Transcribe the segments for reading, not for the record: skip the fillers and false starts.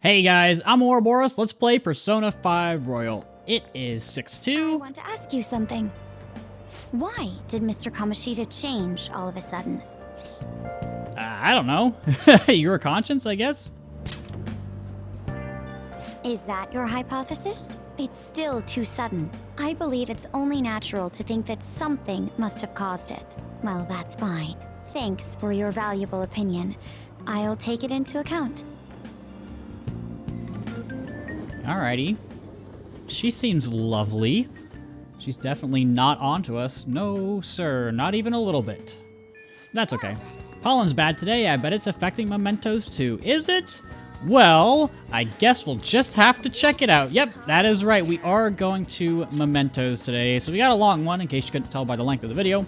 Hey guys, I'm Ouroboros. Let's play Persona 5 Royal. It is 6-2. I want to ask you something. Why did Mr. Kamoshida change all of a sudden? I don't know. Your conscience, I guess? Is that your hypothesis? It's still too sudden. I believe it's only natural to think that something must have caused it. Well, that's fine. Thanks for your valuable opinion. I'll take it into account. Alrighty. She seems lovely. She's definitely not onto us. No, sir. Not even a little bit. That's okay. Pollen's bad today. I bet it's affecting mementos too. Is it? Well, I guess we'll just have to check it out. Yep, that is right. We are going to mementos today. So we got a long one, in case you couldn't tell by the length of the video.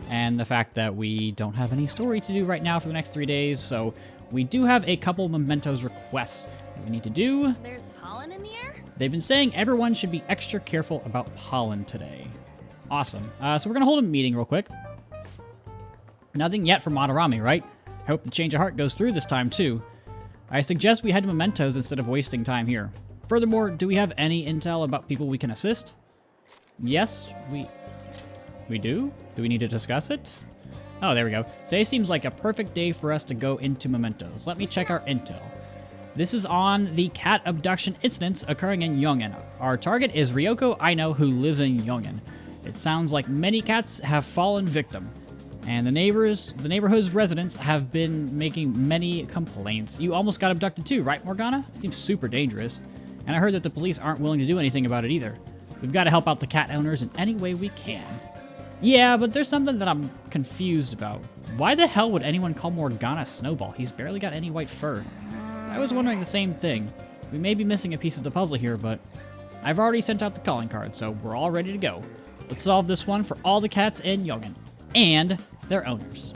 And the fact that we don't have any story to do right now for the next 3 days. So we do have a couple mementos requests that we need to do. There's pollen in the air? They've been saying everyone should be extra careful about pollen today. Awesome. So we're going to hold a meeting real quick. Nothing yet from Madarame, right? I hope the change of heart goes through this time, too. I suggest we head to mementos instead of wasting time here. Furthermore, do we have any intel about people we can assist? Yes, we do? Do we need to discuss it? Oh, there we go. Today seems like a perfect day for us to go into mementos. Let me check our intel. This is on the cat abduction incidents occurring in Yongen. Our target is Ryoko Aino, who lives in Yongen. It sounds like many cats have fallen victim, and the neighborhood's residents have been making many complaints. You almost got abducted too, right, Morgana? It seems super dangerous. And I heard that the police aren't willing to do anything about it either. We've got to help out the cat owners in any way we can. Yeah, but there's something that I'm confused about. Why the hell would anyone call Morgana Snowball? He's barely got any white fur. I was wondering the same thing. We may be missing a piece of the puzzle here, but I've already sent out the calling card, so we're all ready to go. Let's solve this one for all the cats in Yongen and their owners.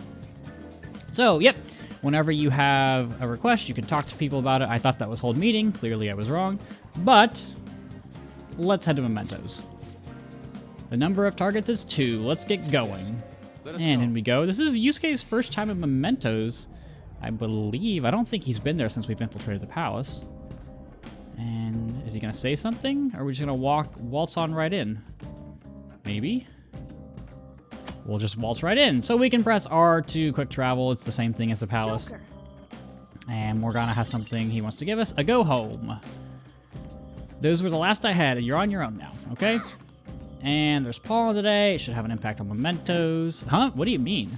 So, yep, whenever you have a request, you can talk to people about it. I thought that was hold meeting. Clearly I was wrong, but let's head to mementos. The number of targets is 2. Let's get going. And in we go. This is Yusuke's first time at mementos, I believe. I don't think he's been there since we've infiltrated the palace. And is he gonna say something? Or are we just gonna waltz on right in? Maybe? We'll just waltz right in. So we can press R to quick travel. It's the same thing as the palace. Joker. And Morgana has something he wants to give us. A go home. Those were the last I had, and you're on your own now, okay? And there's Paul today. It should have an impact on mementos. Huh? What do you mean?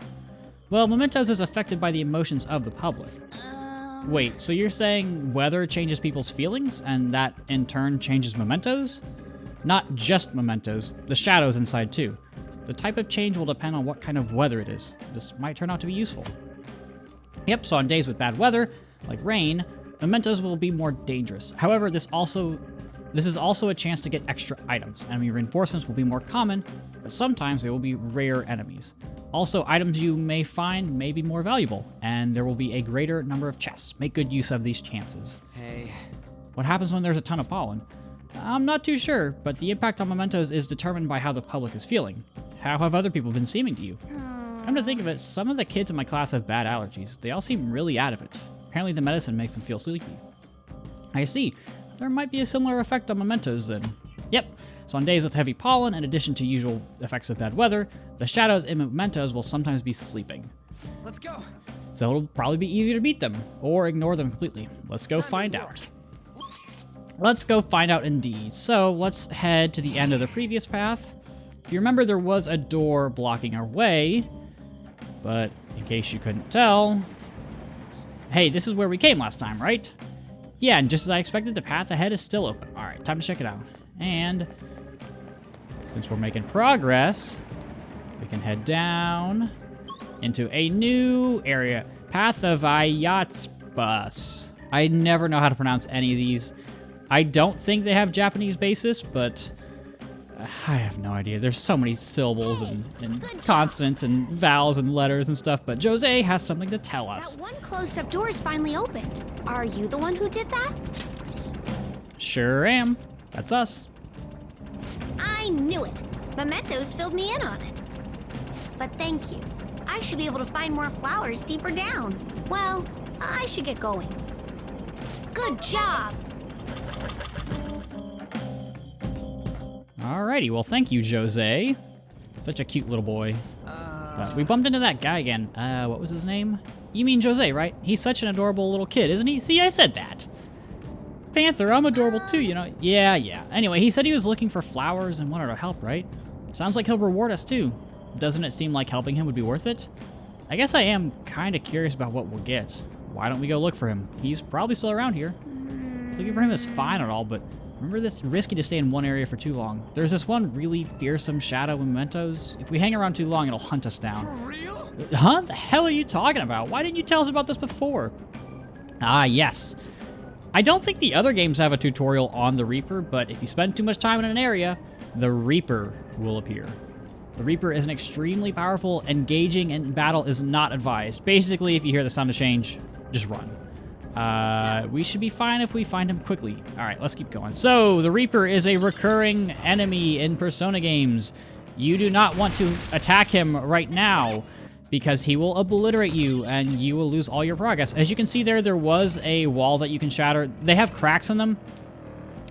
Well, mementos is affected by the emotions of the public. Wait, so you're saying weather changes people's feelings, and that in turn changes mementos? Not just mementos, the shadows inside too. The type of change will depend on what kind of weather it is. This might turn out to be useful. Yep, so on days with bad weather, like rain, mementos will be more dangerous. However, this is also a chance to get extra items. Enemy reinforcements will be more common, but sometimes they will be rare enemies. Also, items you may find may be more valuable, and there will be a greater number of chests. Make good use of these chances. Hey. What happens when there's a ton of pollen? I'm not too sure, but the impact on mementos is determined by how the public is feeling. How have other people been seeming to you? Come to think of it, some of the kids in my class have bad allergies. They all seem really out of it. Apparently the medicine makes them feel sleepy. I see. There might be a similar effect on mementos then. Yep, so on days with heavy pollen, in addition to usual effects of bad weather, the shadows in mementos will sometimes be sleeping. Let's go. So it'll probably be easier to beat them, or ignore them completely. Let's go find out. Let's go find out indeed. So let's head to the end of the previous path. If you remember, there was a door blocking our way, but in case you couldn't tell, hey, this is where we came last time, right? Yeah, and just as I expected, the path ahead is still open. All right, time to check it out. And since we're making progress, we can head down into a new area. Path of Ayatsbus. I never know how to pronounce any of these. I don't think they have Japanese basis, but I have no idea. There's so many syllables and consonants and vowels and letters and stuff, but Jose has something to tell us. That one closed-up door is finally opened. Are you the one who did that? Sure am. That's us. I knew it. Mementos filled me in on it. But thank you. I should be able to find more flowers deeper down. Well, I should get going. Good job! Alrighty, well, thank you, Jose. Such a cute little boy. But we bumped into that guy again. What was his name? You mean Jose, right? He's such an adorable little kid, isn't he? See, I said that. Panther, I'm adorable too, you know? Yeah. Anyway, he said he was looking for flowers and wanted our help, right? Sounds like he'll reward us too. Doesn't it seem like helping him would be worth it? I guess I am kind of curious about what we'll get. Why don't we go look for him? He's probably still around here. Looking for him is fine and all, but remember, this risky to stay in one area for too long. There's this one really fearsome shadow in Mementos. If we hang around too long, it'll hunt us down. For real? Huh? The hell are you talking about? Why didn't you tell us about this before? Ah, yes. I don't think the other games have a tutorial on the Reaper, but if you spend too much time in an area, the Reaper will appear. The Reaper is an extremely powerful, engaging in battle is not advised. Basically, if you hear the sound of change, just run. We should be fine if we find him quickly. All right, let's keep going. So, the Reaper is a recurring enemy in Persona games. You do not want to attack him right now, because he will obliterate you and you will lose all your progress. As you can see there was a wall that you can shatter. They have cracks in them.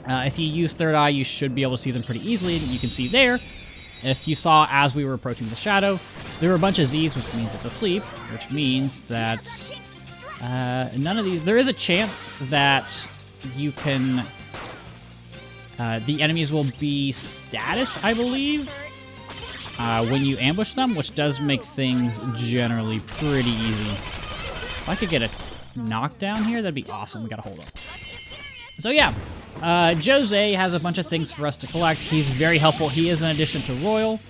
If you use Third Eye, you should be able to see them pretty easily. You can see there, if you saw as we were approaching the shadow, there were a bunch of Z's, which means it's asleep, which means that none of these... There is a chance that you can... the enemies will be statused, I believe, when you ambush them, which does make things generally pretty easy. If I could get a knockdown here, that'd be awesome. We gotta hold up. So yeah, Jose has a bunch of things for us to collect. He's very helpful. He is an addition to Royal,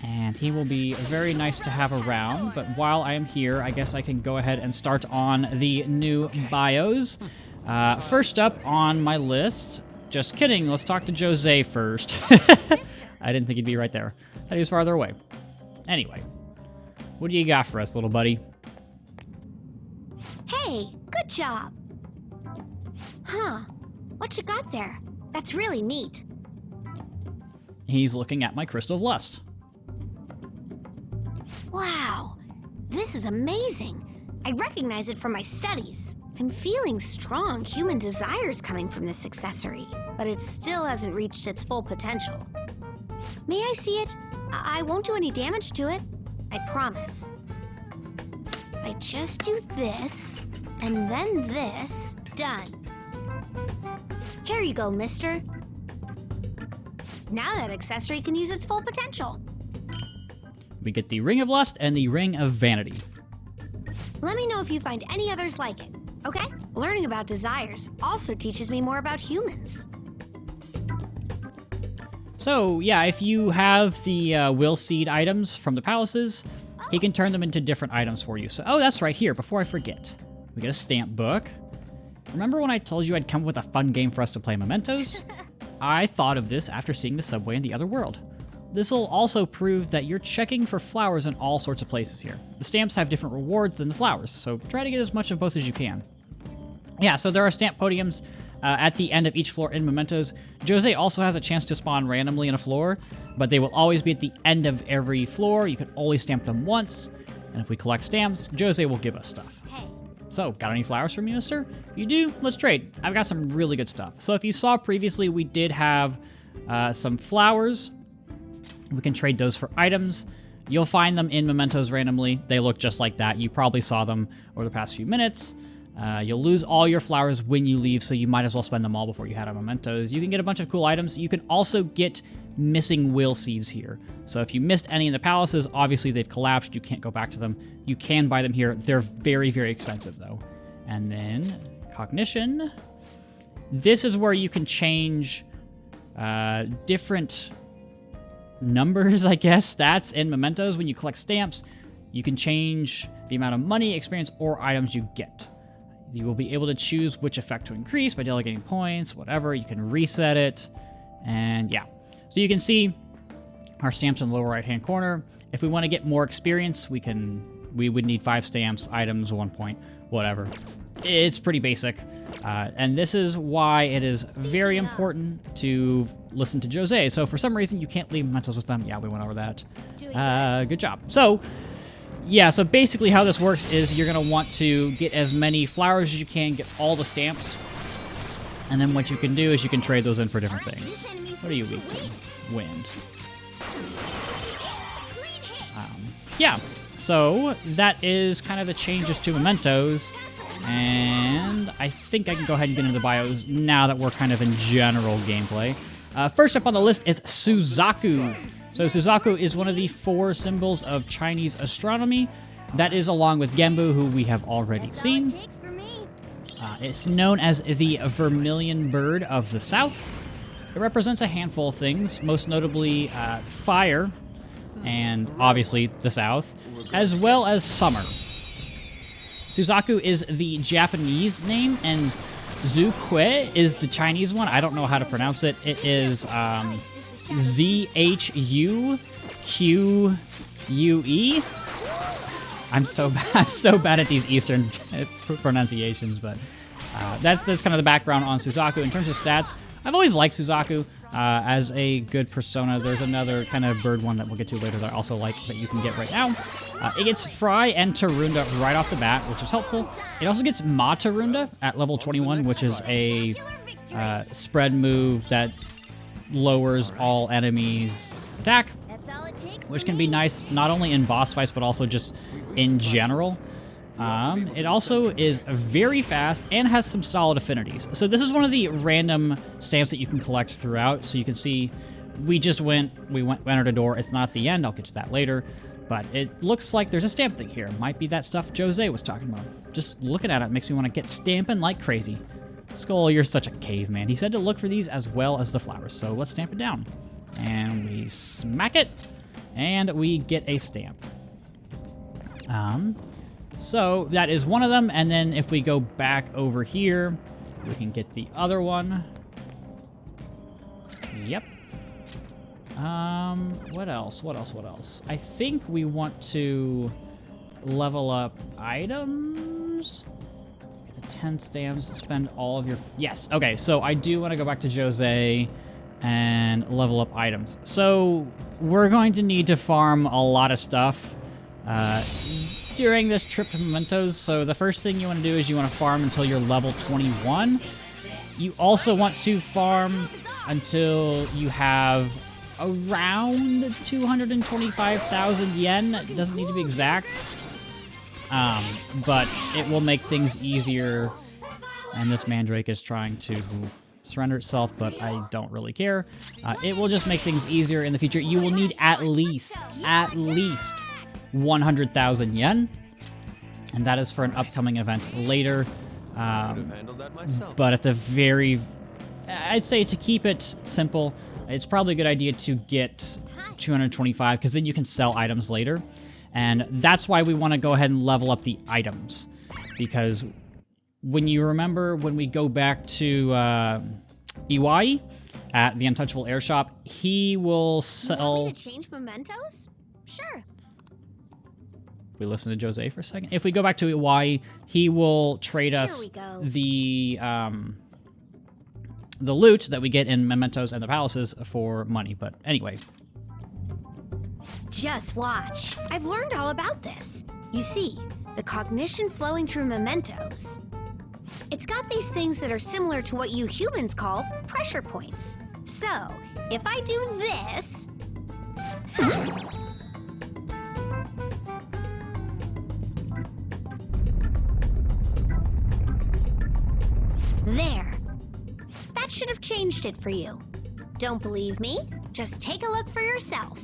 and he will be very nice to have around. But while I am here, I guess I can go ahead and start on the new bios. First up on my list, just kidding, let's talk to Jose first. I didn't think he'd be right there. I thought he was farther away. Anyway, what do you got for us, little buddy? Hey, good job. Huh, what you got there? That's really neat. He's looking at my Crystal of Lust. Wow, this is amazing. I recognize it from my studies. I'm feeling strong human desires coming from this accessory, but it still hasn't reached its full potential. May I see it? I won't do any damage to it. I promise. If I just do this, and then this, done. Here you go, mister. Now that accessory can use its full potential. We get the Ring of Lust and the Ring of Vanity. Let me know if you find any others like it, okay? Learning about desires also teaches me more about humans. So, yeah, if you have the Will Seed items from the palaces, he can turn them into different items for you. So, oh, that's right here, before I forget. We get a stamp book. Remember when I told you I'd come up with a fun game for us to play Mementos? I thought of this after seeing the subway in the other world. This will also prove that you're checking for flowers in all sorts of places here. The stamps have different rewards than the flowers, so try to get as much of both as you can. Yeah, so there are stamp podiums at the end of each floor in Mementos. Jose also has a chance to spawn randomly in a floor, but they will always be at the end of every floor. You can only stamp them once, and if we collect stamps, Jose will give us stuff. So, got any flowers from you, mister? If you do, let's trade. I've got some really good stuff. So if you saw previously, we did have some flowers. We can trade those for items. You'll find them in Mementos randomly. They look just like that. You probably saw them over the past few minutes. You'll lose all your flowers when you leave, so you might as well spend them all before you head on Mementos. You can get a bunch of cool items. You can also get missing will seeds here. So if you missed any in the palaces, obviously they've collapsed. You can't go back to them. You can buy them here. They're very, very expensive, though. And then cognition. This is where you can change different numbers, I guess, stats in Mementos. When you collect stamps, you can change the amount of money, experience, or items you get. You will be able to choose which effect to increase by delegating points, whatever. You can reset it, and yeah. So you can see our stamps in the lower right-hand corner. If we want to get more experience, we would need 5 stamps, items, 1 point, whatever. It's pretty basic. And this is why it is very important to listen to Jose. So for some reason, you can't leave Mementos with them. Yeah, we went over that. Good job. So, yeah, so basically how this works is you're going to want to get as many flowers as you can, get all the stamps. And then what you can do is you can trade those in for different things. What are you weak to? Wind. Yeah, so that is kind of the changes to Mementos. And I think I can go ahead and get into the bios now that we're kind of in general gameplay. First up on the list is Suzaku. So Suzaku is one of the 4 symbols of Chinese astronomy. That is along with Genbu, who we have already seen. It's known as the Vermilion Bird of the South. It represents a handful of things, most notably fire, and obviously the South, as well as summer. Suzaku is the Japanese name, and Zhukue is the Chinese one. I don't know how to pronounce it. It is Zhuque. I'm so bad at these Eastern pronunciations, but that's kind of the background on Suzaku. In terms of stats, I've always liked Suzaku as a good persona. There's another kind of bird one that we'll get to later that I also like that you can get right now. It gets Fry and Tarunda right off the bat, which is helpful. It also gets Ma Tarunda at level 21, which is a spread move that lowers all enemies' attack, which can be nice not only in boss fights but also just in general. It also is very fast and has some solid affinities. So this is one of the random stamps that you can collect throughout. So you can see we entered a door. It's not at the end. I'll get to that later. But it looks like there's a stamp thing here. Might be that stuff Jose was talking about. Just looking at it makes me want to get stamping like crazy. Skull, you're such a caveman. He said to look for these as well as the flowers. So let's stamp it down. And we smack it. And we get a stamp. So that is one of them, and then if we go back over here, we can get the other one. Yep. What else? I think we want to level up items. Get the 10 stamps, spend all of your... Yes, okay, so I do want to go back to Jose and level up items. So we're going to need to farm a lot of stuff during this trip to Mementos. So the first thing you want to do is you want to farm until you're level 21. You also want to farm until you have around 225,000 yen. It doesn't need to be exact, but it will make things easier. And this Mandrake is trying to surrender itself, but I don't really care. It will just make things easier in the future. You will need at least 100,000 yen, and that is for an upcoming event later. But at the very, I'd say to keep it simple, it's probably a good idea to get 225, because then you can sell items later. And that's why we want to go ahead and level up the items, because when you remember when we go back to Iwai at the Untouchable Air Shop, he will sell... Want me to change mementos? Sure. We listen to Jose for a second. If we go back to Iwai, he will trade us the loot that we get in mementos and the palaces for money. But anyway. Just watch. I've learned all about this. You see, the cognition flowing through mementos. It's got these things that are similar to what you humans call pressure points. So, if I do this... There. That should have changed it for you. Don't believe me? Just take a look for yourself.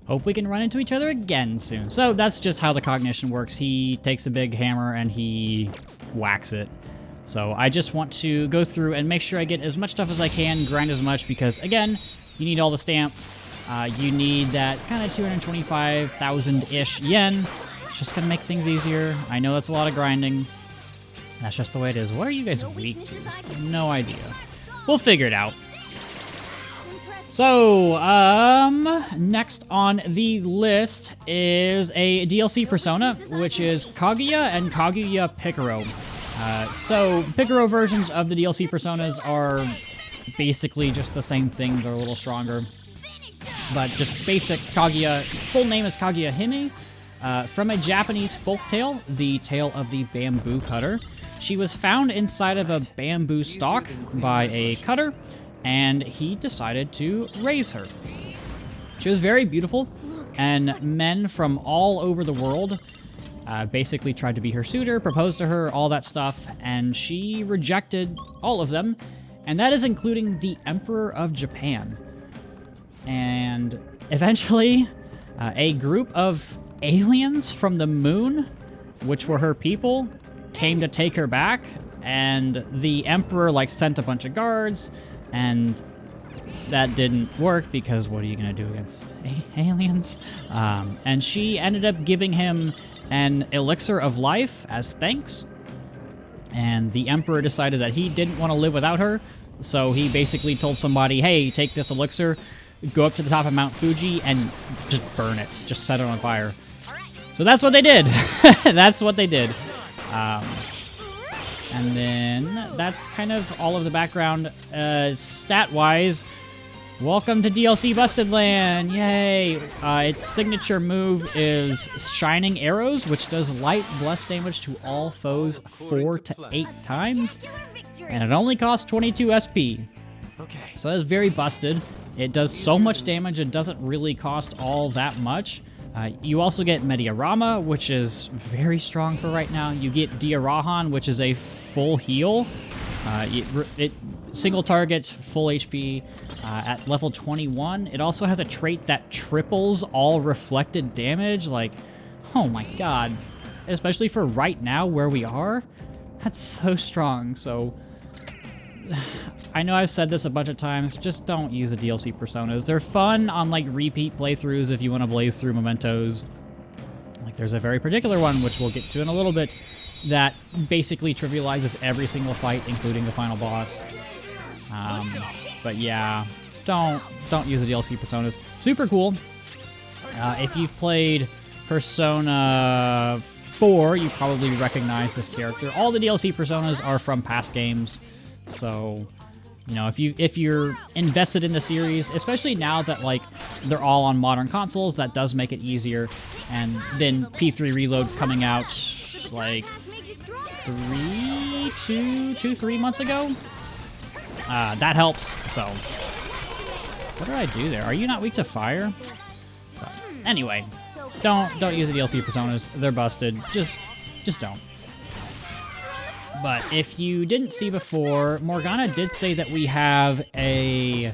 Hope we can run into each other again soon. So that's just how the cognition works. He takes a big hammer and he whacks it. So I just want to go through and make sure I get as much stuff as I can, grind as much, because again, you need all the stamps. You need that kind of 225,000-ish yen. It's just gonna make things easier. I know that's a lot of grinding. That's just the way it is. What are you guys weak to? No idea. We'll figure it out. So, next on the list is a DLC persona, which is Kaguya and Kaguya Picaro. So, Picaro versions of the DLC personas are basically just the same thing. They're a little stronger. But just basic Kaguya. Full name is Kaguya Hime. from a Japanese folktale, the tale of the bamboo cutter. She was found inside of a bamboo stalk by a cutter, and he decided to raise her. She was very beautiful, and men from all over the world basically tried to be her suitor, proposed to her, all that stuff, and she rejected all of them, and that is including the Emperor of Japan. And eventually, a group of aliens from the moon, which were her people, came to take her back, and the Emperor sent a bunch of guards, and that didn't work because what are you gonna do against aliens? And she ended up giving him an elixir of life as thanks, and the Emperor decided that he didn't want to live without her, so he basically told somebody, hey, take this elixir, go up to the top of Mount Fuji, and just burn it, just set it on fire. So that's what they did. That's what they did. And then that's kind of all of the background. Stat-wise, welcome to DLC Busted Land! Yay! Its signature move is Shining Arrows, which does light bless damage to all foes 4 to 8 times, and it only costs 22 SP. So that's very busted. It does so much damage, it doesn't really cost all that much. You also get Mediarama, which is very strong for right now. You get Diarahan, which is a full heal. It single targets, full HP at level 21. It also has a trait that triples all reflected damage. Oh my god. Especially for right now where we are, that's so strong. So I know I've said this a bunch of times, just don't use the DLC personas. They're fun on repeat playthroughs if you want to blaze through mementos. There's a very particular one, which we'll get to in a little bit, that basically trivializes every single fight, including the final boss. But yeah, don't use the DLC personas. Super cool. If you've played Persona 4, you probably recognize this character. All the DLC personas are from past games. So, if you're invested in the series, especially now that they're all on modern consoles, that does make it easier. And then P3 Reload coming out 3 months ago, that helps. So, what did I do there? Are you not weak to fire? But anyway, don't use the DLC personas. They're busted. Just don't. But if you didn't see before, Morgana did say that we have a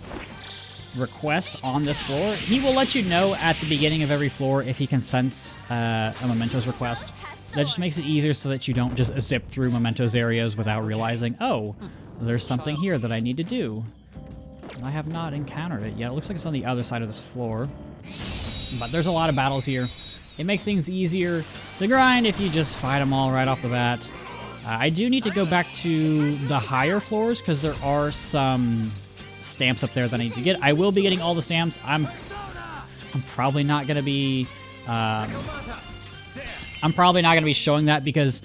request on this floor. He will let you know at the beginning of every floor if he can sense a Mementos request. That just makes it easier so that you don't just zip through Mementos areas without realizing, oh, there's something here that I need to do. I have not encountered it yet. It looks like it's on the other side of this floor. But there's a lot of battles here. It makes things easier to grind if you just fight them all right off the bat. I do need to go back to the higher floors because there are some stamps up there that I need to get. I will be getting all the stamps. I'm probably not going to be showing that because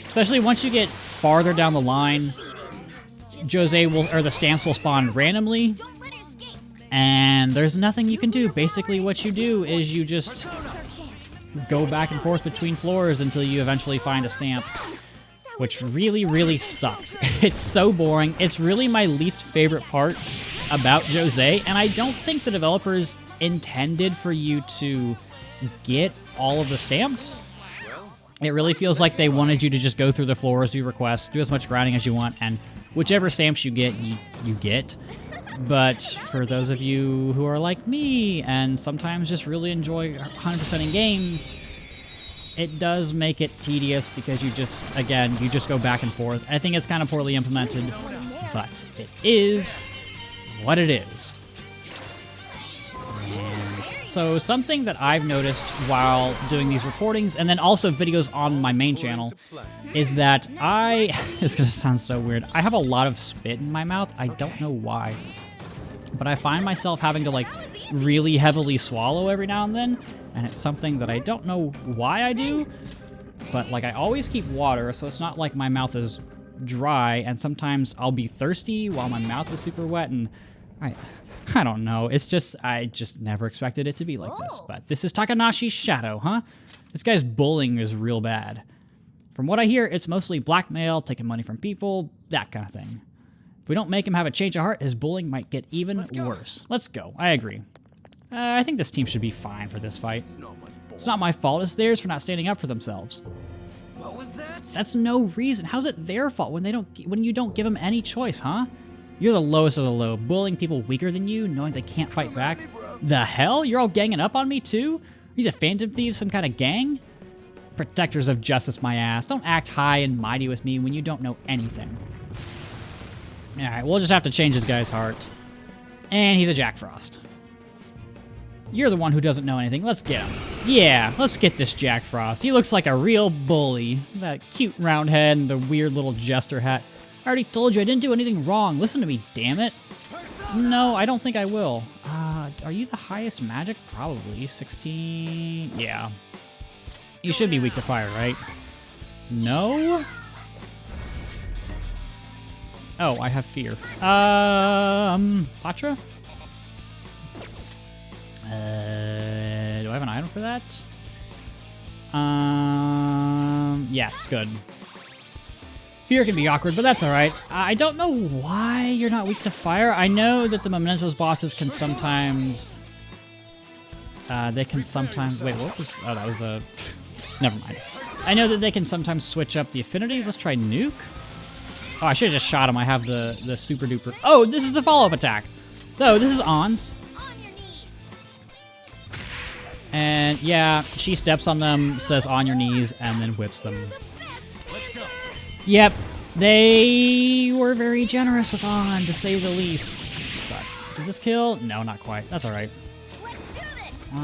especially once you get farther down the line, the stamps will spawn randomly and there's nothing you can do. Basically what you do is you just go back and forth between floors until you eventually find a stamp, which really, really sucks. It's so boring. It's really my least favorite part about Jose, and I don't think the developers intended for you to get all of the stamps. It really feels like they wanted you to just go through the floors, do requests, do as much grinding as you want, and whichever stamps you get, you get. But for those of you who are like me and sometimes just really enjoy 100%ing games, it does make it tedious because you just go back and forth. I think it's kind of poorly implemented, but it is what it is. And so something that I've noticed while doing these recordings, and then also videos on my main channel, is that it's gonna sound so weird, I have a lot of spit in my mouth. I don't know why, but I find myself having to really heavily swallow every now and then. And it's something that I don't know why I do, but I always keep water, so it's not like my mouth is dry, and sometimes I'll be thirsty while my mouth is super wet, and I don't know. It's just, I just never expected it to be like this. But this is Takanashi's Shadow, huh? This guy's bullying is real bad. From what I hear, it's mostly blackmail, taking money from people, that kind of thing. If we don't make him have a change of heart, his bullying might get even worse. Let's go. I agree. I think this team should be fine for this fight. It's not my fault, it's theirs for not standing up for themselves. What was that? That's no reason. How's it their fault when you don't give them any choice, huh? You're the lowest of the low, bullying people weaker than you, knowing they can't fight back. The hell? You're all ganging up on me too? Are you the Phantom Thieves, some kind of gang? Protectors of justice, my ass. Don't act high and mighty with me when you don't know anything. Alright, we'll just have to change this guy's heart. And he's a Jack Frost. You're the one who doesn't know anything. Let's get him. Yeah, let's get this Jack Frost. He looks like a real bully. That cute round head and the weird little jester hat. I already told you I didn't do anything wrong. Listen to me, damn it. No, I don't think I will. Are you the highest magic? Probably. 16... Yeah. You should be weak to fire, right? No? Oh, I have fear. Patra? Do I have an item for that? Yes, good. Fear can be awkward, but that's alright. I don't know why you're not weak to fire. I know that the Mementos bosses can sometimes... Wait, what was... Oh, that was the... Never mind. I know that they can sometimes switch up the affinities. Let's try Nuke. Oh, I should have just shot him. I have the super duper... Oh, this is the follow-up attack. So, this is Ons. And, yeah, she steps on them, says on your knees, and then whips them. Yep, they were very generous with On, to say the least. But, does this kill? No, not quite. That's alright. I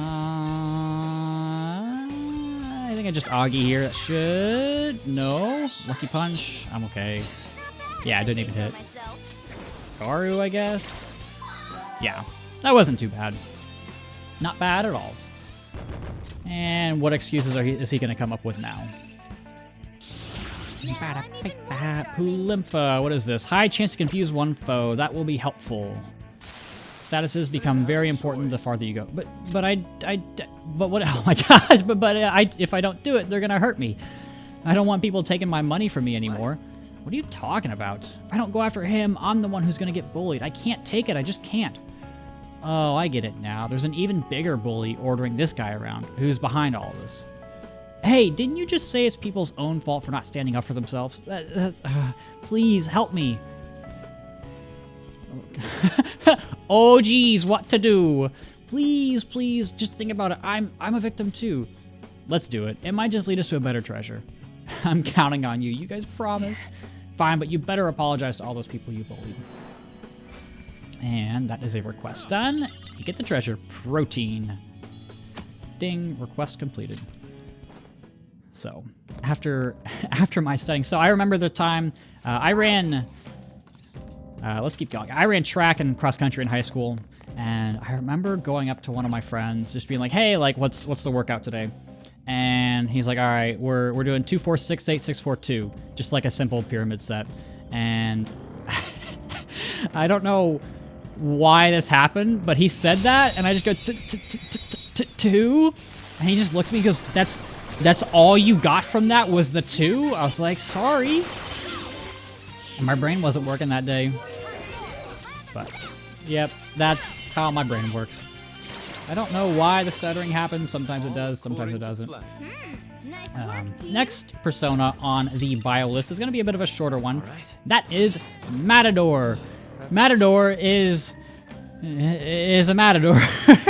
think I just Augie here. That should... No. Lucky Punch. I'm okay. Yeah, I didn't even hit. Garu, I guess? Yeah, that wasn't too bad. Not bad at all. And what excuses is he going to come up with now? Poolimpa, what is this? High chance to confuse one foe. That will be helpful. Statuses become very important the farther you go. But what? Oh my gosh! If I don't do it, they're gonna hurt me. I don't want people taking my money from me anymore. What are you talking about? If I don't go after him, I'm the one who's gonna get bullied. I can't take it. I just can't. Oh, I get it now. There's an even bigger bully ordering this guy around, who's behind all of this. Hey, didn't you just say it's people's own fault for not standing up for themselves? Please, help me. Oh, geez, what to do? Please, please, just think about it. I'm a victim too. Let's do it. It might just lead us to a better treasure. I'm counting on you. You guys promised. Fine, but you better apologize to all those people you bullied. And that is a request done. You get the treasure. Protein. Ding. Request completed. So, after my studying, so I remember the time I ran. Let's keep going. I ran track and cross country in high school, and I remember going up to one of my friends, just being like, "Hey, like, what's the workout today?" And he's like, "All right, we're doing 2 4 6 8 6 4 2, just like a simple pyramid set." And I don't know why this happened, but he said that, and I just go 2, and he just looks at me and goes, "That's all you got from that was the 2?" I was like, "Sorry." And my brain wasn't working that day. But, yep, that's how my brain works. I don't know why the stuttering happens. Sometimes it does, sometimes it doesn't. Next persona on the bio list is going to be a bit of a shorter one. That is Matador. Matador is a Matador.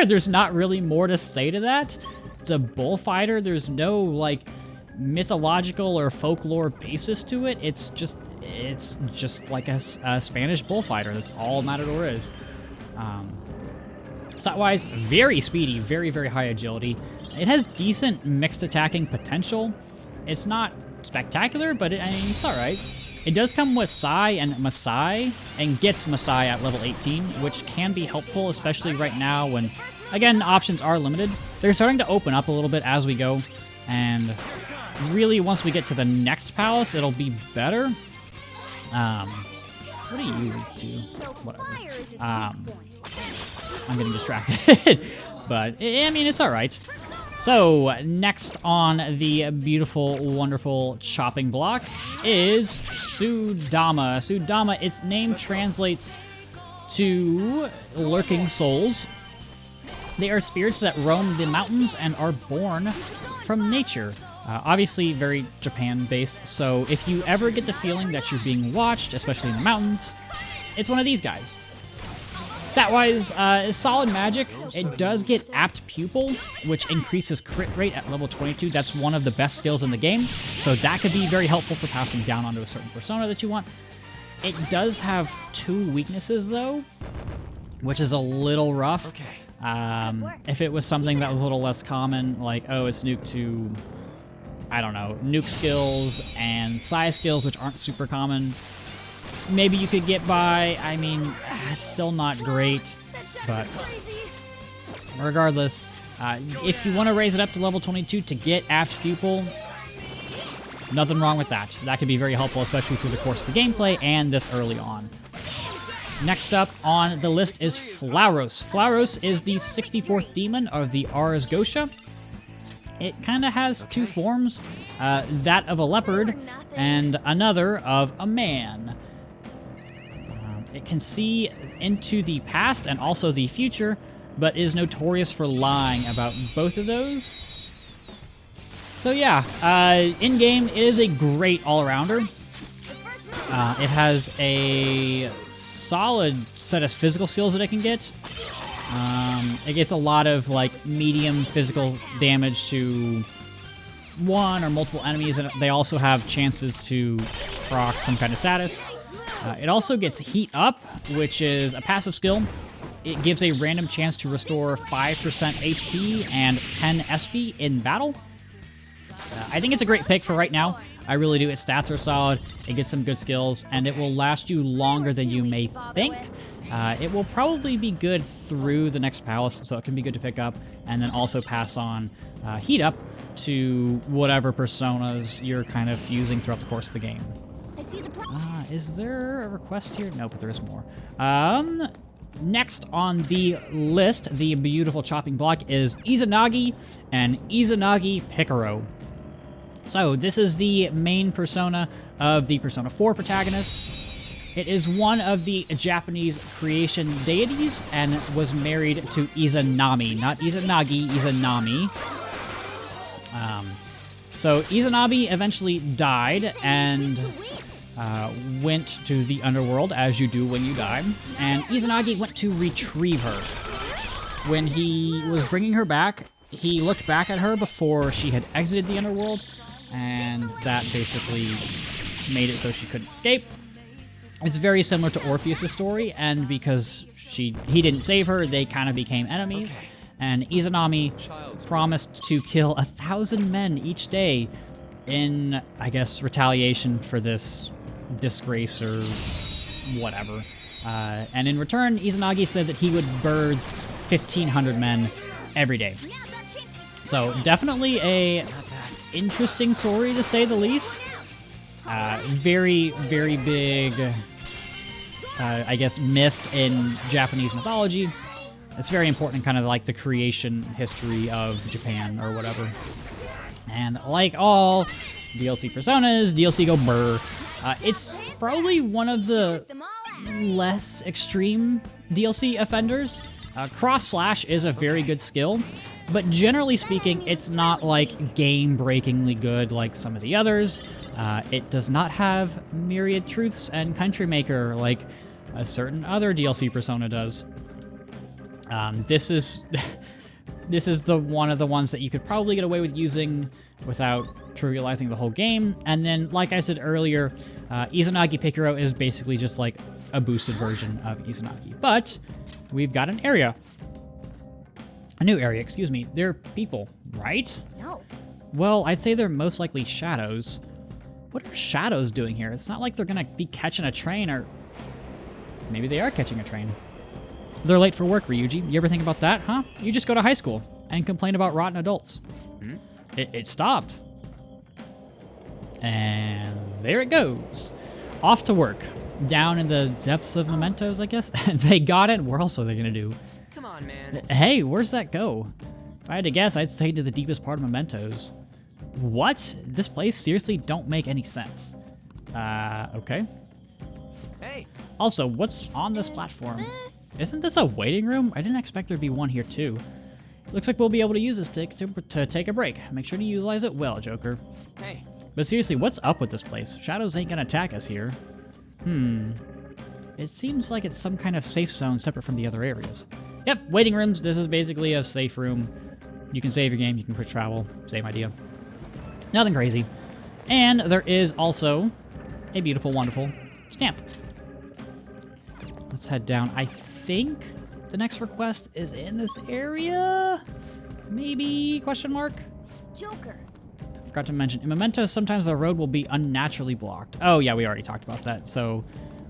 There's not really more to say to that. It's a bullfighter. There's no, like, mythological or folklore basis to it. It's just like a Spanish bullfighter. That's all Matador is. Stat-wise, very speedy, very, very high agility. It has decent mixed attacking potential. It's not spectacular, but it's alright. It does come with Sai and Masai, and gets Masai at level 18, which can be helpful, especially right now when, again, options are limited. They're starting to open up a little bit as we go, and really, once we get to the next palace, it'll be better. What do you do? Whatever. I'm getting distracted. But, I mean, it's alright. So, next on the beautiful, wonderful chopping block is Sudama. Sudama, its name translates to lurking souls. They are spirits that roam the mountains and are born from nature. Obviously very Japan-based, so if you ever get the feeling that you're being watched, especially in the mountains, it's one of these guys. Stat-wise, is solid magic. It does get Apt Pupil, which increases crit rate at level 22. That's one of the best skills in the game, so that could be very helpful for passing down onto a certain persona that you want. It does have 2 weaknesses, though, which is a little rough. Okay. If it was something that was a little less common, like, oh, it's nuke to, I don't know, nuke skills and psi skills, which aren't super common, maybe you could get by. I mean, it's still not great, but regardless, if you want to raise it up to level 22 to get Apt Pupil, nothing wrong with that. That could be very helpful, especially through the course of the gameplay and this early on. Next up on the list is Flauros. Flauros is the 64th demon of the Ars Gotia. It kind of has 2 forms, that of a leopard and another of a man. It can see into the past and also the future, but is notorious for lying about both of those. So yeah, in-game, it is a great all-arounder. It has a solid set of physical skills that it can get. It gets a lot of like medium physical damage to one or multiple enemies, and they also have chances to proc some kind of status. It also gets Heat Up, which is a passive skill. It gives a random chance to restore 5% HP and 10 SP in battle. I think it's a great pick for right now. I really do. Its stats are solid, it gets some good skills, and it will last you longer than you may think. It will probably be good through the next palace, so it can be good to pick up, and then also pass on Heat Up to whatever personas you're kind of using throughout the course of the game. Is there a request here? Nope, but there is more. Next on the list, the beautiful chopping block, is Izanagi and Izanagi Picaro. So this is the main persona of the Persona 4 protagonist. It is one of the Japanese creation deities and was married to Izanami, not Izanagi, Izanami. So Izanami eventually died and went to the underworld, as you do when you die, and Izanagi went to retrieve her. When he was bringing her back, he looked back at her before she had exited the underworld, and that basically made it so she couldn't escape. It's very similar to Orpheus' story, and because he didn't save her, they kind of became enemies, and Izanami promised to kill 1,000 men each day in, I guess, retaliation for this disgrace or whatever. And in return, Izanagi said that he would birth 1,500 men every day. So definitely a interesting story, to say the least. Very, very big, I guess, myth in Japanese mythology. It's very important in kind of like the creation history of Japan or whatever. And like all DLC personas, DLC go brr. It's probably one of the less extreme DLC offenders. Cross Slash is a very good skill, but generally speaking, it's not like game-breakingly good like some of the others. It does not have Myriad Truths and Country Maker like a certain other DLC persona does. This is this is the one of the ones that you could probably get away with using without trivializing the whole game. And then, like I said earlier, Izanagi Picaro is basically just like a boosted version of Izanagi. But we've got an area. A new area, excuse me. They're people, right? No. Well, I'd say they're most likely shadows. What are shadows doing here? It's not like they're gonna be catching a train, or maybe they are catching a train. They're late for work, Ryuji. You ever think about that, huh? You just go to high school and complain about rotten adults. It stopped. And there it goes. Off to work. Down in the depths of mementos, I guess. They got it. What else are they gonna do? Come on, man. Hey, where's that go? If I had to guess, I'd say to the deepest part of Mementos. What? This place seriously don't make any sense. Okay. Hey. Also, what's on this platform? Isn't this a waiting room? I didn't expect there'd be one here too. Looks like we'll be able to use this to take a break. Make sure to utilize it well, Joker. Hey. But seriously, what's up with this place? Shadows ain't gonna attack us here. It seems like it's some kind of safe zone separate from the other areas. Yep, waiting rooms. This is basically a safe room. You can save your game, you can quick travel. Same idea. Nothing crazy. And there is also a beautiful, wonderful stamp. Let's head down. I think the next request is in this area? Maybe? Question mark? Joker. Forgot to mention, in Mementos, sometimes the road will be unnaturally blocked. Oh yeah, we already talked about that. So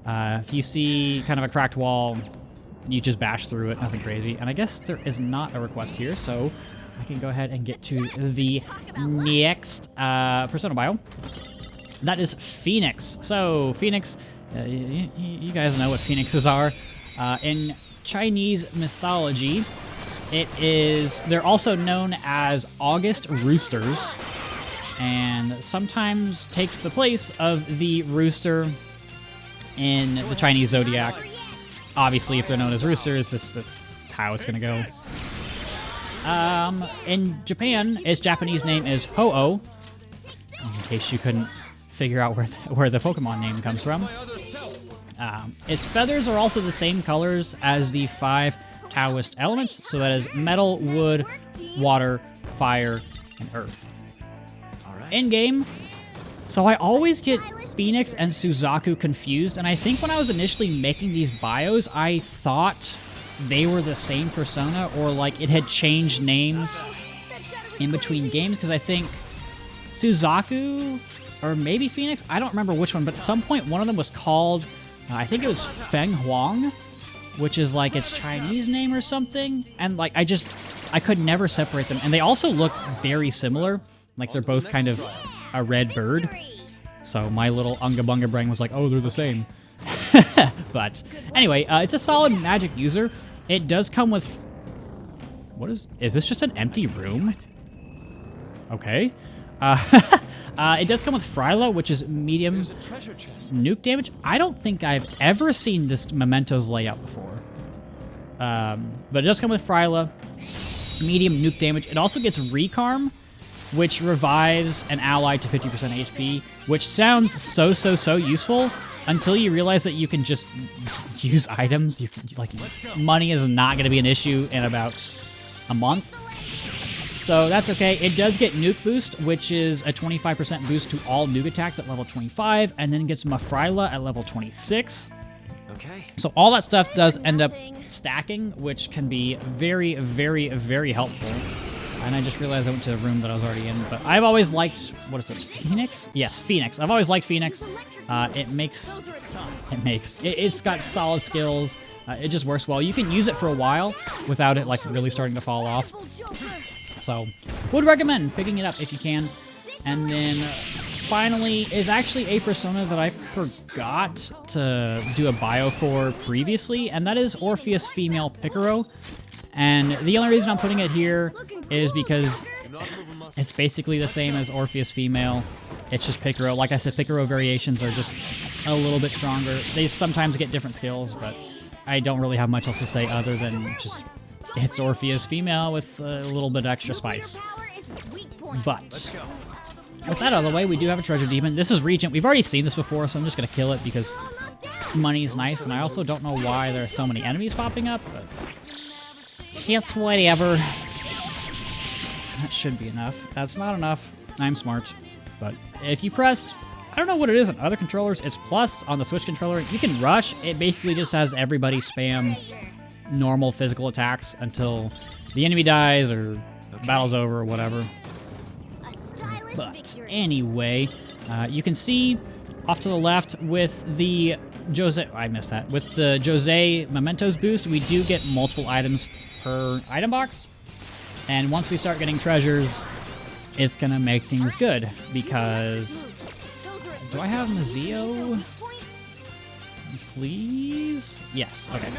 if you see kind of a cracked wall, you just bash through it, nothing crazy. And I guess there is not a request here, so I can go ahead and get to the next Persona bio. That is Phoenix. So Phoenix, you guys know what phoenixes are. In Chinese mythology, they're also known as August roosters, and sometimes takes the place of the rooster in the Chinese zodiac. Obviously, if they're known as roosters, that's how it's gonna go. In Japan, its Japanese name is Ho-Oh, in case you couldn't figure out where the Pokemon name comes from. Its feathers are also the same colors as the 5 Taoist elements, so that is metal, wood, water, fire, and earth. In-game, so I always get Phoenix and Suzaku confused, and I think when I was initially making these bios, I thought they were the same persona, or like it had changed names in between games, because I think Suzaku, or maybe Phoenix, I don't remember which one, but at some point one of them was called, I think it was Feng Huang, which is like its Chinese name or something, and like I could never separate them, and they also look very similar, like they're both kind of a red bird, so my little Unga Bunga brain was like, oh, they're the same. But anyway, it's a solid magic user. It does come with... What is this just an empty room? Okay. It does come with Fryla, which is medium nuke damage. I don't think I've ever seen this Mementos layout before. But it does come with Fryla, medium nuke damage. It also gets Recarm, which revives an ally to 50% HP, which sounds so useful until you realize that you can just use items. You can, like, money is not going to be an issue in about a month. So that's okay. It does get Nuke Boost, which is a 25% boost to all nuke attacks at level 25, and then gets Mafryla at level 26. Okay. So all that stuff does end up stacking, which can be very helpful. And I just realized I went to a room that I was already in. But I've always liked, what is this, Phoenix? Yes, Phoenix. I've always liked Phoenix. It's got solid skills. It just works well. You can use it for a while without it like really starting to fall off. So, would recommend picking it up if you can. And then finally is actually a persona that I forgot to do a bio for previously, and that is Orpheus Female Picaro. And the only reason I'm putting it here is because it's basically the same as Orpheus Female. It's just Picaro. Like I said, Picaro variations are just a little bit stronger. They sometimes get different skills, but I don't really have much else to say other than just it's Orpheus Female with a little bit extra spice. But with that out of the way, we do have a Treasure Demon. This is Regent. We've already seen this before, so I'm just going to kill it because money's nice, and I also don't know why there are so many enemies popping up, but it's whatever. That should be enough. That's not enough. I'm smart. But if you press, I don't know what it is on other controllers, it's plus on the Switch controller. You can rush. It basically just has everybody spam normal physical attacks until the enemy dies or battle's over or whatever. But anyway, you can see off to the left with the Jose, I missed that. With the Jose Mementos boost, we do get multiple items per item box. And once we start getting treasures, it's gonna make things good because... Do I have Mazio? Please? Yes, okay.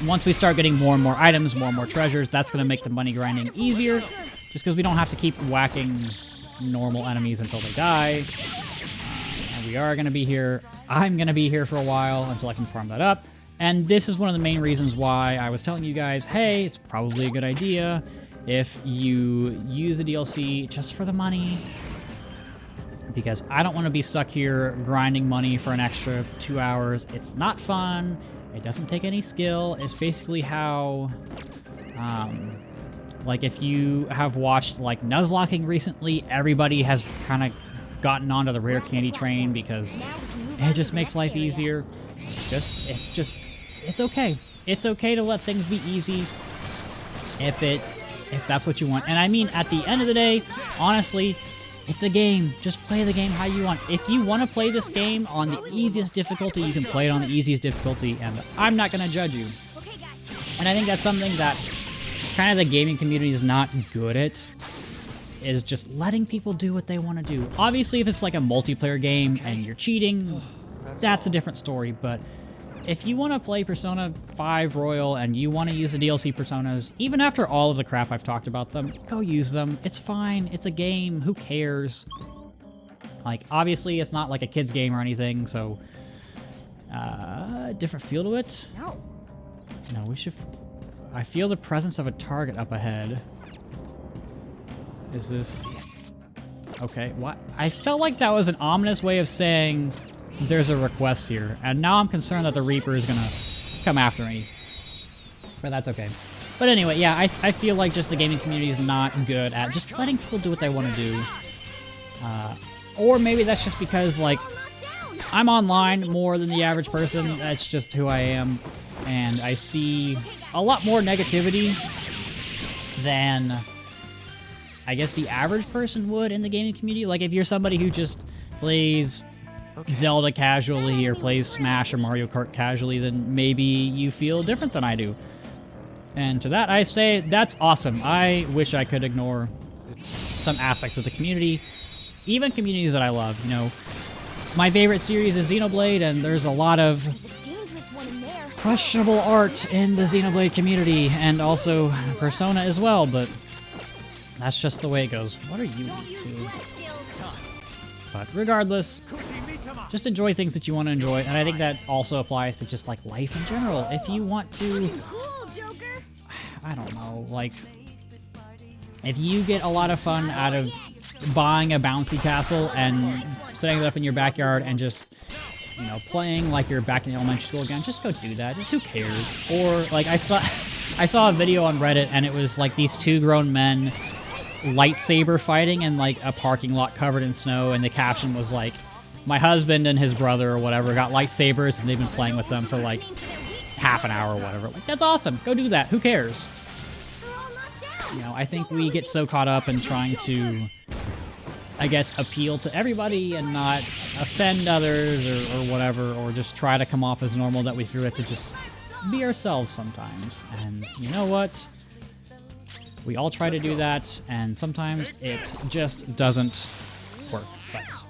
once we start getting more and more items, more and more treasures, that's going to make the money grinding easier, just because we don't have to keep whacking normal enemies until they die. And we are going to be here. I'm going to be here for a while until I can farm that up. And this is one of the main reasons why I was telling you guys, hey, it's probably a good idea if you use the DLC just for the money, because I don't want to be stuck here grinding money for an extra 2 hours. It's not fun. It doesn't take any skill. It's basically how, like if you have watched like Nuzlocking recently, everybody has kind of gotten onto the rare candy train because it just makes life easier. It's okay. It's okay to let things be easy if that's what you want. And I mean, at the end of the day, honestly, it's a game. Just play the game how you want. If you want to play this game on the easiest difficulty, you can play it on the easiest difficulty, and I'm not going to judge you. And I think that's something that kind of the gaming community is not good at, is just letting people do what they want to do. Obviously, if it's like a multiplayer game and you're cheating, that's a different story, but if you want to play Persona 5 Royal and you want to use the DLC Personas, even after all of the crap I've talked about them, go use them. It's fine. It's a game. Who cares? Like, obviously, it's not like a kid's game or anything, so... different feel to it? No, we should... I feel the presence of a target up ahead. Is this... Okay, what? I felt like that was an ominous way of saying... there's a request here, and now I'm concerned that the Reaper is gonna come after me. But that's okay. But anyway, yeah, I feel like just the gaming community is not good at just letting people do what they want to do. Or maybe that's just because, like, I'm online more than the average person. That's just who I am. And I see a lot more negativity than I guess the average person would in the gaming community. Like, if you're somebody who just plays Zelda casually or plays Smash or Mario Kart casually, then maybe you feel different than I do. And to that I say, that's awesome. I wish I could ignore some aspects of the community, even communities that I love. You know, my favorite series is Xenoblade, and there's a lot of questionable art in the Xenoblade community, and also Persona as well, but that's just the way it goes. What are you up to? But regardless, just enjoy things that you want to enjoy, and I think that also applies to just like life in general. If you want to, I don't know, like, if you get a lot of fun out of buying a bouncy castle and setting it up in your backyard and just, you know, playing like you're back in elementary school again, just go do that. Just who cares? Or like I saw a video on Reddit, and it was like these two grown men lightsaber fighting in like a parking lot covered in snow, and the caption was like, my husband and his brother or whatever got lightsabers and they've been playing with them for like half an hour or whatever. Like, that's awesome. Go do that. Who cares? You know, I think we get so caught up in trying to, I guess, appeal to everybody and not offend others or whatever, or just try to come off as normal, that we forget to just be ourselves sometimes. And you know what? We all try to do that, and sometimes it just doesn't work. But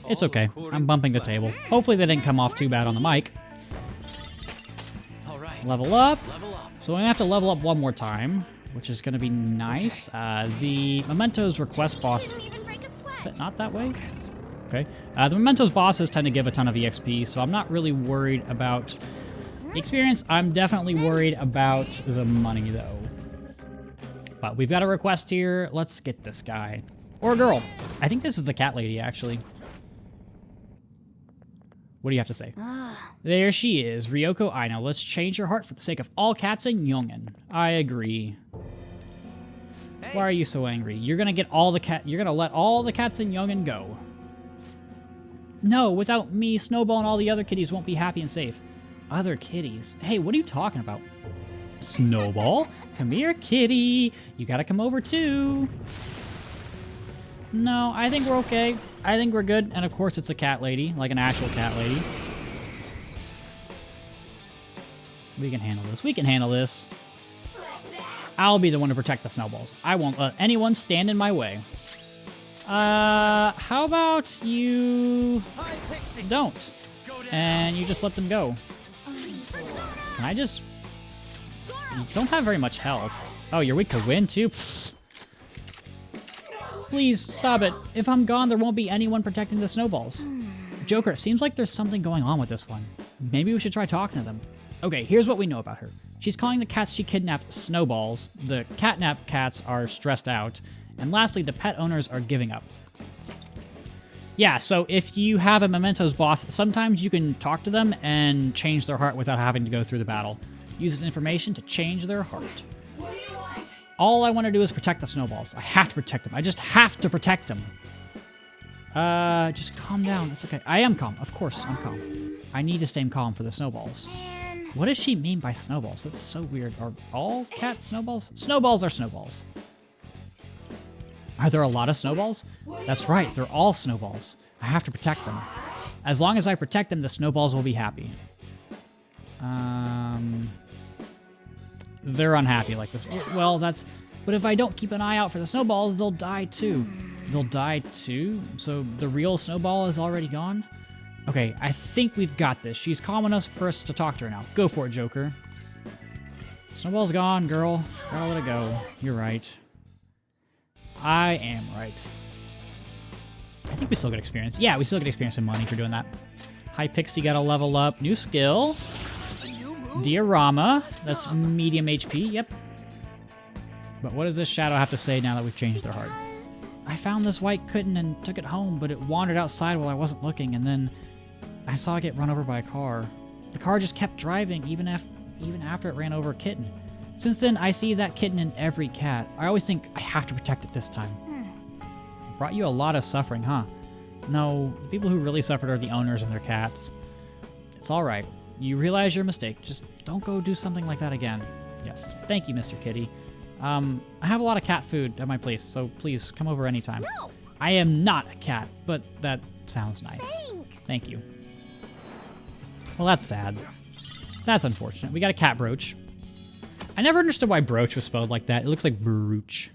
it's okay. I'm bumping the table. Hopefully they didn't come off too bad on the mic. Level up. So I'm gonna have to level up one more time, which is gonna be nice. The Mementos request boss... Is it not that way? Okay. The Mementos bosses tend to give a ton of EXP, so I'm not really worried about the experience. I'm definitely worried about the money, though. But we've got a request here. Let's get this guy. Or girl. I think this is the cat lady, actually. What do you have to say? There she is, Ryoko Aino. Let's change her heart for the sake of all cats in Yungen. I agree. Why are you so angry? You're gonna get all the you're gonna let all the cats in Yungen go. No, without me, Snowball and all the other kitties won't be happy and safe. Other kitties? Hey, what are you talking about? Snowball? Come here, kitty. You gotta come over too. No, I think we're okay. I think we're good. And of course it's a cat lady, like an actual cat lady. We can handle this. We can handle this. I'll be the one to protect the snowballs. I won't let anyone stand in my way. How about you don't? And you just let them go. Can I just... You don't have very much health. Oh, you're weak to wind, too? Pfft. Please, stop it. If I'm gone, there won't be anyone protecting the snowballs. Joker, it seems like there's something going on with this one. Maybe we should try talking to them. Okay, here's what we know about her. She's calling the cats she kidnapped snowballs, the catnap cats are stressed out, and lastly, the pet owners are giving up. Yeah, so if you have a Mementos boss, sometimes you can talk to them and change their heart without having to go through the battle. Use this information to change their heart. All I want to do is protect the snowballs. I have to protect them. I just have to protect them. Just calm down. It's okay. I am calm. Of course, I'm calm. I need to stay calm for the snowballs. What does she mean by snowballs? That's so weird. Are all cats snowballs? Snowballs are snowballs. Are there a lot of snowballs? That's right. They're all snowballs. I have to protect them. As long as I protect them, the snowballs will be happy. They're unhappy like this. Well, that's... But if I don't keep an eye out for the snowballs, they'll die too. They'll die too? So the real snowball is already gone? Okay, I think we've got this. She's calling us for us to talk to her now. Go for it, Joker. Snowball's gone, girl. Gotta let it go. You're right. I am right. I think we still get experience. Yeah, we still get experience and money for doing that. Hi, Pixie, gotta level up. New skill. Diorama. That's medium HP. Yep. But what does this shadow have to say now that we've changed their heart? I found this white kitten and took it home, but it wandered outside while I wasn't looking, and then I saw it get run over by a car. The car just kept driving even after it ran over a kitten. Since then, I see that kitten in every cat. I always think I have to protect it this time. It brought you a lot of suffering, huh? No, the people who really suffered are the owners and their cats. It's alright. You realize your mistake. Just don't go do something like that again. Yes. Thank you, Mr. Kitty. I have a lot of cat food at my place, so please come over anytime. No. I am not a cat, but that sounds nice. Thanks. Thank you. Well, that's sad. That's unfortunate. We got a cat brooch. I never understood why brooch was spelled like that. It looks like brooch.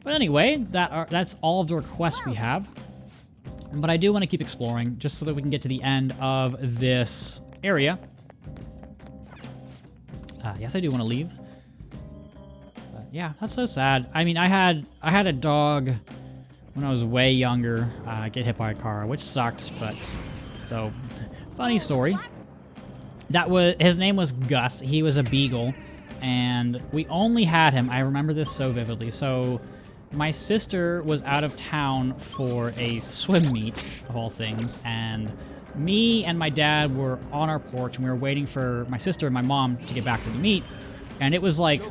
But anyway, that's all of the requests we have. But I do want to keep exploring, just so that we can get to the end of this area. Yes, I do want to leave. But yeah, that's so sad. I mean, I had a dog when I was way younger get hit by a car, which sucked, but... So, funny story. His name was Gus. He was a beagle, and we only had him. I remember this so vividly. So, my sister was out of town for a swim meet, of all things, and me and my dad were on our porch, and we were waiting for my sister and my mom to get back from the meet, and it was like...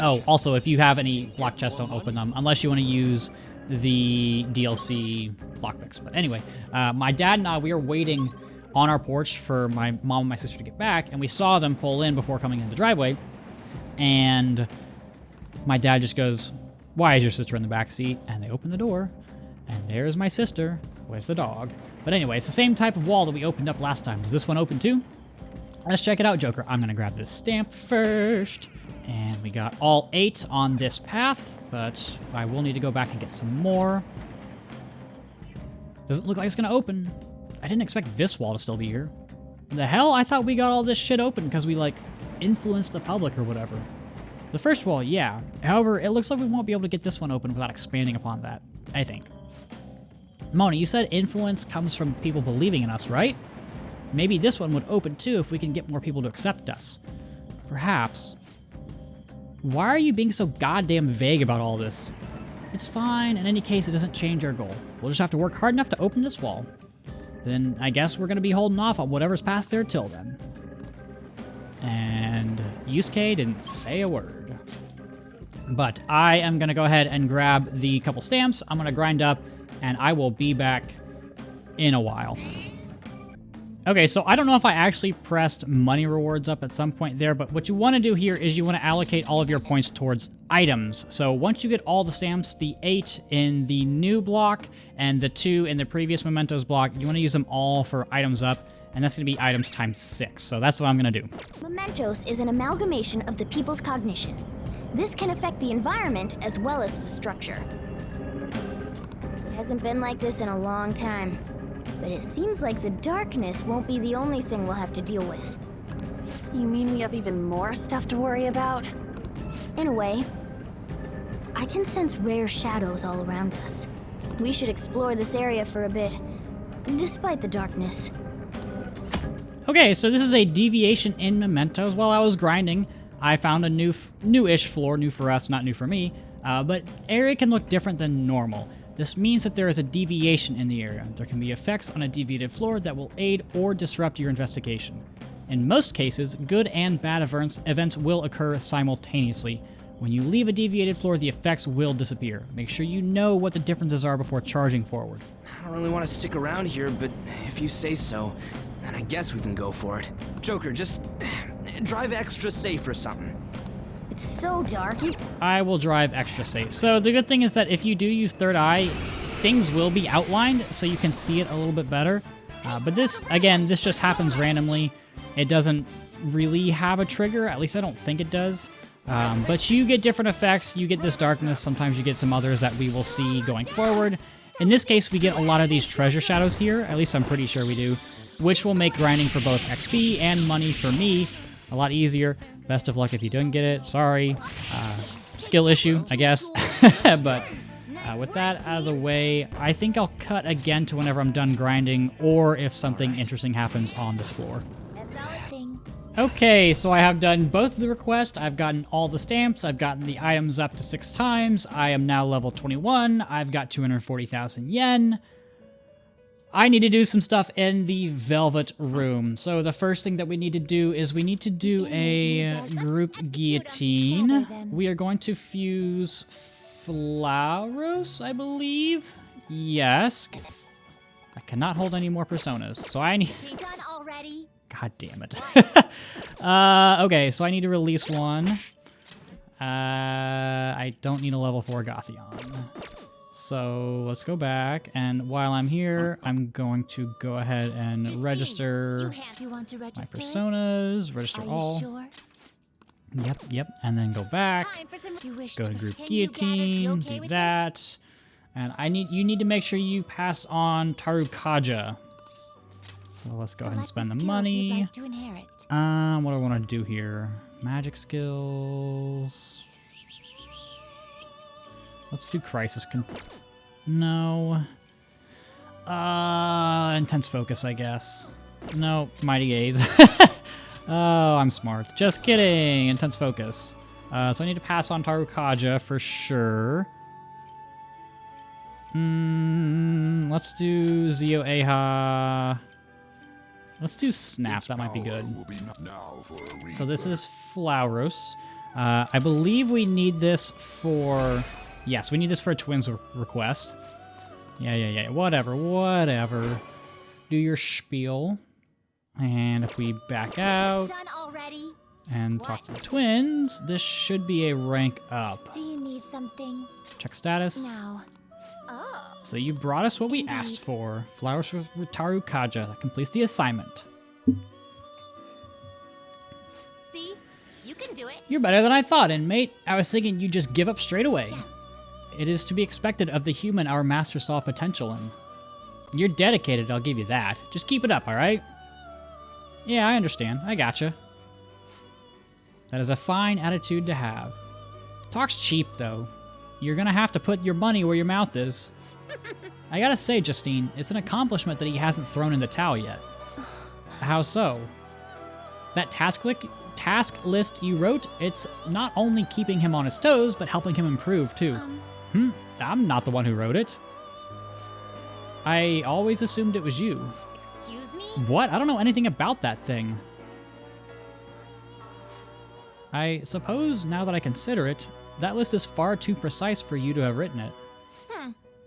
Oh, also, if you have any lock chests, don't open them, unless you want to use the DLC lockpicks. But anyway, my dad and I, we were waiting on our porch for my mom and my sister to get back, and we saw them pull in before coming in the driveway, and my dad just goes, "Why is your sister in the back seat?" And they open the door, and there's my sister with the dog. But anyway, it's the same type of wall that we opened up last time. Does this one open too? Let's check it out, Joker. I'm gonna grab this stamp first. And we got all 8 on this path, but I will need to go back and get some more. Doesn't look like it's gonna open. I didn't expect this wall to still be here. The hell? I thought we got all this shit open because we, like, influenced the public or whatever. The first wall, yeah. However, it looks like we won't be able to get this one open without expanding upon that, I think. Moni, you said influence comes from people believing in us, right? Maybe this one would open too if we can get more people to accept us. Perhaps. Why are you being so goddamn vague about all this? It's fine. In any case, it doesn't change our goal. We'll just have to work hard enough to open this wall. Then I guess we're going to be holding off on whatever's past there till then. And Yusuke didn't say a word. But I am going to go ahead and grab the couple stamps. I'm going to grind up, and I will be back in a while. Okay, so I don't know if I actually pressed money rewards up at some point there, but what you want to do here is you want to allocate all of your points towards items. So once you get all the stamps, the 8 in the new block and the 2 in the previous Mementos block, you want to use them all for items up, and that's going to be items times 6. So that's what I'm going to do. Mementos is an amalgamation of the people's cognition. This can affect the environment as well as the structure. It hasn't been like this in a long time. But it seems like the darkness won't be the only thing we'll have to deal with. You mean we have even more stuff to worry about? In a way, I can sense rare shadows all around us. We should explore this area for a bit, despite the darkness. Okay, so this is a deviation in Mementos. While I was grinding, I found a new-ish floor, new for us, not new for me, but area can look different than normal. This means that there is a deviation in the area. There can be effects on a deviated floor that will aid or disrupt your investigation. In most cases, good and bad events will occur simultaneously. When you leave a deviated floor, the effects will disappear. Make sure you know what the differences are before charging forward. I don't really want to stick around here, but if you say so, then I guess we can go for it. Joker, just drive extra safe or something. It's so dark. I will drive extra safe. So the good thing is that if you do use third eye, things will be outlined so you can see it a little bit better. But this, again, this just happens randomly. It doesn't really have a trigger, at least I don't think it does. But you get different effects, you get this darkness, sometimes you get some others that we will see going forward. In this case, we get a lot of these treasure shadows here, at least I'm pretty sure we do, which will make grinding for both XP and money for me a lot easier. Best of luck if you don't get it, sorry. Skill issue, I guess. But with that out of the way, I think I'll cut again to whenever I'm done grinding, or if something interesting happens on this floor. Okay, so I have done both of the requests. I've gotten all the stamps. I've gotten the items up to 6 times. I am now level 21. I've got 240,000 yen. I need to do some stuff in the Velvet Room. So the first thing that we need to do is we need to do a group guillotine. We are going to fuse Flauros, I believe. Yes. I cannot hold any more personas, so I need... God damn it. Okay, so I need to release one. I don't need a level 4 Gothion. So let's go back, and while I'm here, I'm going to go ahead and register my personas, register all. Yep, and then go back, go to group guillotine, do that. And you need to make sure you pass on Tarukaja. So let's go ahead and spend the money. What do I want to do here? Magic skills. Let's do crisis. No. Intense focus, I guess. No, mighty gaze. Oh, I'm smart. Just kidding. Intense focus. So I need to pass on Tarukaja for sure. Let's do Zio Eha. Let's do Snap, that might be good. So this is Flauros. I believe we need this for... Yes, we need this for a twins request. Yeah, whatever. Do your spiel. And if we back out and talk to the twins, this should be a rank up. Do you need something? Check status. No. So you brought us what we asked for. Flowers for Tarukaja. That completes the assignment. See? You can do it. You're better than I thought, inmate. I was thinking you'd just give up straight away. It is to be expected of the human our master saw potential in. You're dedicated, I'll give you that. Just keep it up, alright? Yeah, I understand. I gotcha. That is a fine attitude to have. Talk's cheap, though. You're gonna have to put your money where your mouth is. I gotta say, Justine, it's an accomplishment that he hasn't thrown in the towel yet. How so? That task list you wrote, it's not only keeping him on his toes, but helping him improve, too. I'm not the one who wrote it. I always assumed it was you. Excuse me? What? I don't know anything about that thing. I suppose, now that I consider it, that list is far too precise for you to have written it.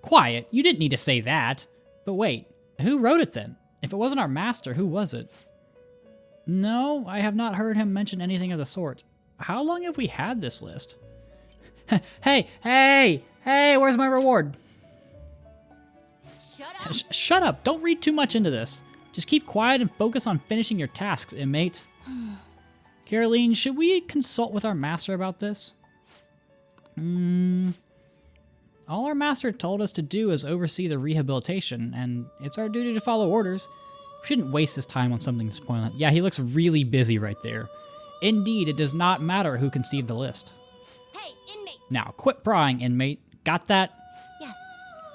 Quiet, you didn't need to say that. But wait, who wrote it then? If it wasn't our master, who was it? No, I have not heard him mention anything of the sort. How long have we had this list? Hey, where's my reward? Shut up. Shut up, don't read too much into this. Just keep quiet and focus on finishing your tasks, inmate. Caroline, should we consult with our master about this? All our master told us to do is oversee the rehabilitation, and it's our duty to follow orders. We shouldn't waste his time on something that's pointless. Yeah, he looks really busy right there. Indeed, it does not matter who conceived the list. Hey, inmate! Now, quit prying, inmate. Got that? Yes.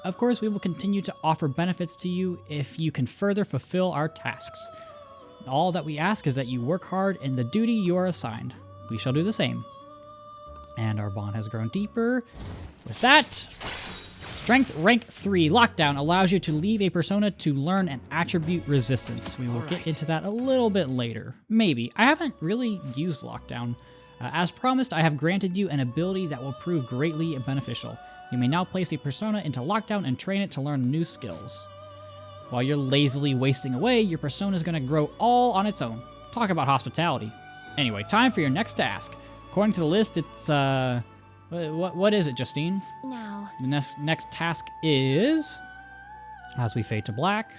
Of course, we will continue to offer benefits to you if you can further fulfill our tasks. All that we ask is that you work hard in the duty you are assigned. We shall do the same. And our bond has grown deeper. With that, Strength Rank 3 Lockdown allows you to leave a persona to learn an attribute resistance. We will get into that a little bit later. Maybe. I haven't really used Lockdown. As promised, I have granted you an ability that will prove greatly beneficial. You may now place a persona into Lockdown and train it to learn new skills. While you're lazily wasting away, your persona is going to grow all on its own. Talk about hospitality. Anyway, time for your next task. According to the list, it's, what is it, Justine? Now, The next task is, as we fade to black,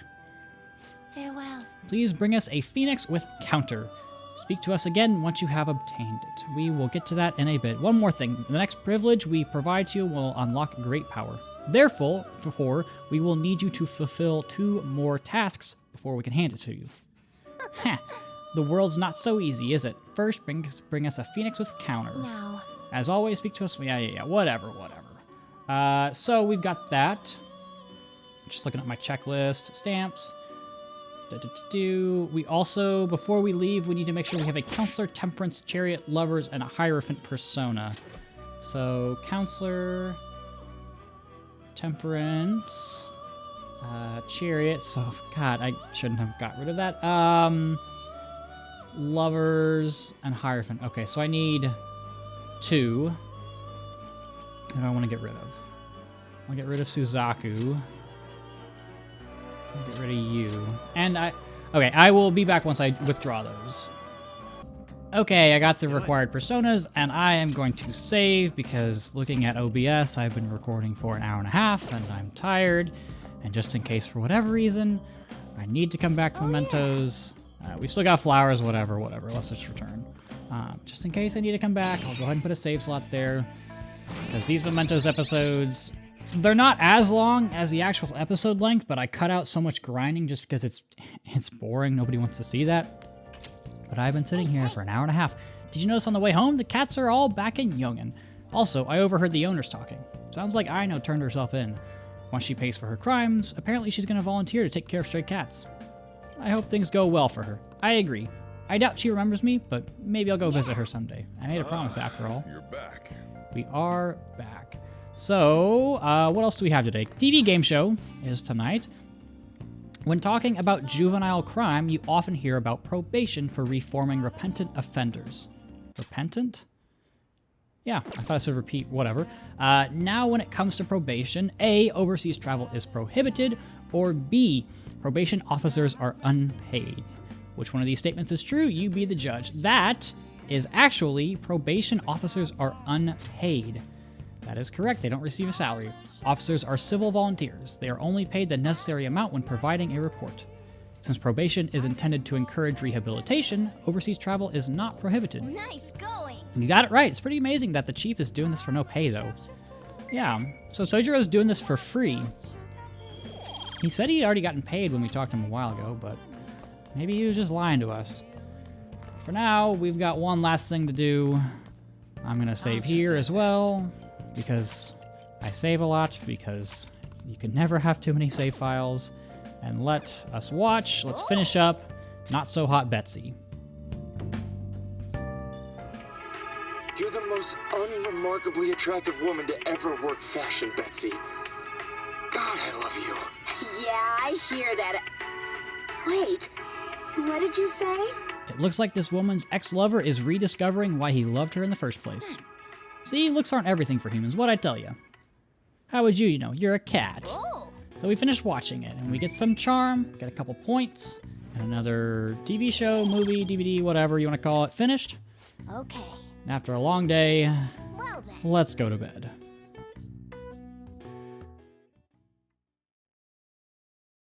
farewell. please bring us a phoenix with counter. Speak to us again once you have obtained it. We will get to that in a bit. One more thing. The next privilege we provide to you will unlock great power. Therefore, we will need you to fulfill 2 more tasks before we can hand it to you. Heh. The world's not so easy, is it? First, bring us a phoenix with counter. Now, As always, speak to us. Yeah, whatever. So we've got that. Just looking at my checklist. Stamps. We also, before we leave, we need to make sure we have a Counselor, Temperance, Chariot, Lovers, and a Hierophant persona. So, Counselor, Temperance, Chariot. So, God, I shouldn't have got rid of that. Lovers, and Hierophant. Okay, so I need 2. Who do I want to get rid of? I'll get rid of Suzaku. I'll get rid of you. And I will be back once I withdraw those. Okay, I got the required personas, and I am going to save because looking at OBS, I've been recording for an hour and a half, and I'm tired. And just in case, for whatever reason, I need to come back to Mementos. We still got flowers, whatever. Let's just return. Just in case I need to come back, I'll go ahead and put a save slot there. Because these Mementos episodes, they're not as long as the actual episode length, but I cut out so much grinding just because it's boring. Nobody wants to see that. But I've been sitting here for an hour and a half. Did you notice on the way home, the cats are all back in Yungen? Also, I overheard the owners talking. Sounds like Aino turned herself in. Once she pays for her crimes, apparently she's going to volunteer to take care of stray cats. I hope things go well for her. I agree. I doubt she remembers me, but maybe I'll go visit her someday. I made a promise after all. You're back. We are back. So, what else do we have today? TV game show is tonight. When talking about juvenile crime, you often hear about probation for reforming repentant offenders. Repentant? Yeah, I thought I said repeat, whatever. Now, when it comes to probation, A, overseas travel is prohibited, or B, probation officers are unpaid. Which one of these statements is true? You be the judge. That is actually probation officers are unpaid. That is correct. They don't receive a salary. Officers are civil volunteers. They are only paid the necessary amount when providing a report. Since probation is intended to encourage rehabilitation, overseas travel is not prohibited. Nice going! You got it right. It's pretty amazing that the chief is doing this for no pay, though. Yeah, so Sojiro's doing this for free. He said he'd already gotten paid when we talked to him a while ago, but maybe he was just lying to us. For now, we've got one last thing to do. I'm going to save here as well, because I save a lot, because you can never have too many save files. And let us watch. Let's finish up Not So Hot Betsy. You're the most unremarkably attractive woman to ever work fashion, Betsy. God, I love you. Yeah, I hear that. Wait, what did you say? It looks like this woman's ex-lover is rediscovering why he loved her in the first place. See, looks aren't everything for humans, what'd I tell you? How would you know? You're a cat. So we finished watching it, and we get some charm, get a couple points, and another TV show, movie, DVD, whatever you want to call it, finished. Okay. And after a long day, Well then. let's go to bed.